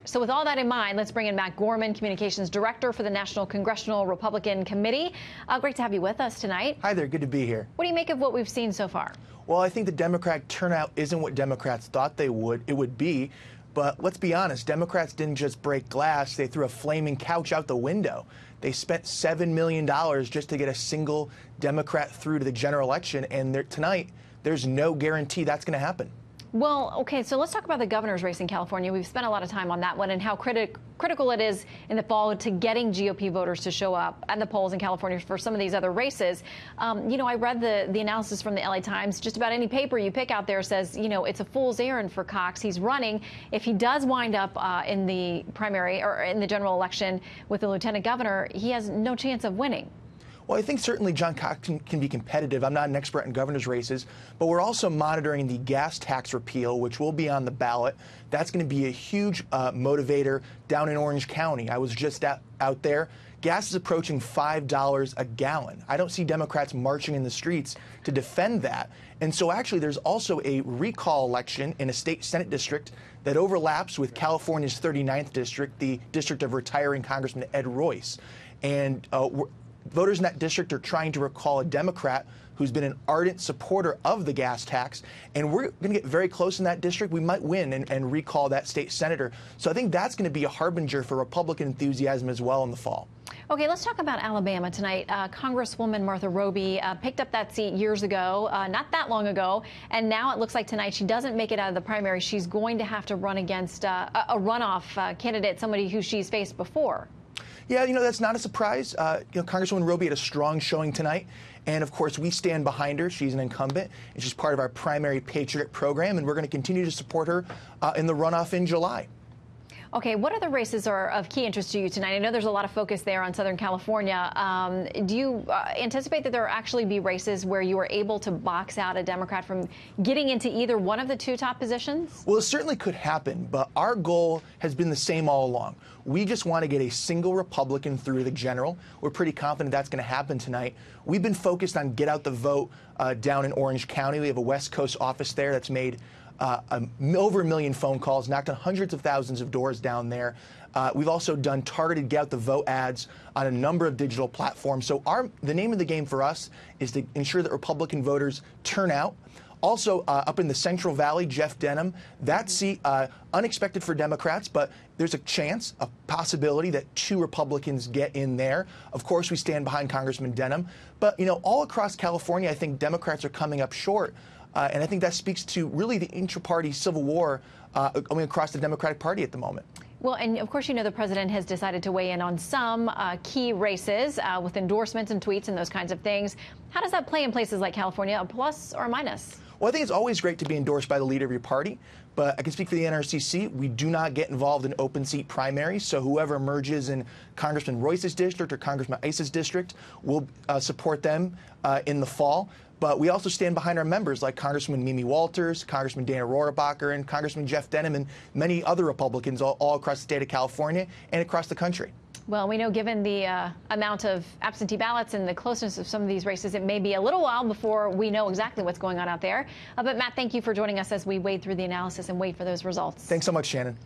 So with all that in mind, let's bring in Matt Gorman, Communications Director for the National Congressional Republican Committee. Great to have you with us tonight. Hi there, good to be here. What do you make of what we've seen so far? Well, I think the Democratic turnout isn't what Democrats thought it would be. But let's be honest, Democrats didn't just break glass, they threw a flaming couch out the window. They spent $7 million just to get a single Democrat through to the general election, and tonight, there's no guarantee that's going to happen. Well, okay, so let's talk about the governor's race in California. We've spent a lot of time on that one and how critical it is in the fall to getting GOP voters to show up at the polls in California for some of these other races. I read the analysis from the LA Times. Just about any paper you pick out there says, it's a fool's errand for Cox. He's running. If he does wind up in the primary or in the general election with the lieutenant governor, he has no chance of winning. Well, I think certainly John Cox can be competitive. I'm not an expert in governor's races, but we're also monitoring the gas tax repeal, which will be on the ballot. That's going to be a huge motivator down in Orange County. I was just out there. Gas is approaching $5 a gallon. I don't see Democrats marching in the streets to defend that. And so actually there's also a recall election in a state Senate district that overlaps with California's 39th district, the district of retiring Congressman Ed Royce. And voters in that district are trying to recall a Democrat who's been an ardent supporter of the gas tax, and we're going to get very close in that district. We might win and recall that state senator. So I think that's going to be a harbinger for Republican enthusiasm as well in the fall. Okay, let's talk about Alabama tonight. Congresswoman Martha Roby picked up that seat years ago, not that long ago, and now it looks like tonight she doesn't make it out of the primary. She's going to have to run against a runoff candidate, somebody who she's faced before. Yeah, that's not a surprise. Congresswoman Roby had a strong showing tonight. And, of course, we stand behind her. She's an incumbent, and she's part of our primary patriot program, and we're going to continue to support her in the runoff in July. Okay, what other races are of key interest to you tonight? I know there's a lot of focus there on Southern California. Do you anticipate that there will actually be races where you are able to box out a Democrat from getting into either one of the two top positions? Well, it certainly could happen, but our goal has been the same all along. We just want to get a single Republican through the general. We're pretty confident that's going to happen tonight. We've been focused on get out the vote down in Orange County. We have a West Coast office there that's made over 1 million phone calls, knocked on hundreds of thousands of doors down there. We've also done targeted get out the vote ads on a number of digital platforms. So the name of the game for us is to ensure that Republican voters turn out. Also, up in the Central Valley, Jeff Denham, that seat, unexpected for Democrats, but there's a chance, a possibility that 2 Republicans get in there. Of course, we stand behind Congressman Denham. But, all across California, I think Democrats are coming up short. And I think that speaks to really the intra-party civil war going across the Democratic Party at the moment. Well, and of course, the president has decided to weigh in on some key races with endorsements and tweets and those kinds of things. How does that play in places like California, a plus or a minus? Well, I think it's always great to be endorsed by the leader of your party, but I can speak for the NRCC. We do not get involved in open seat primaries, so whoever emerges in Congressman Royce's district or Congressman Ice's district will support them in the fall. But we also stand behind our members like Congresswoman Mimi Walters, Congressman Dana Rohrabacher, and Congressman Jeff Denham, and many other Republicans all across the state of California and across the country. Well, we know given the amount of absentee ballots and the closeness of some of these races, it may be a little while before we know exactly what's going on out there. But Matt, thank you for joining us as we wade through the analysis and wait for those results. Thanks so much, Shannon.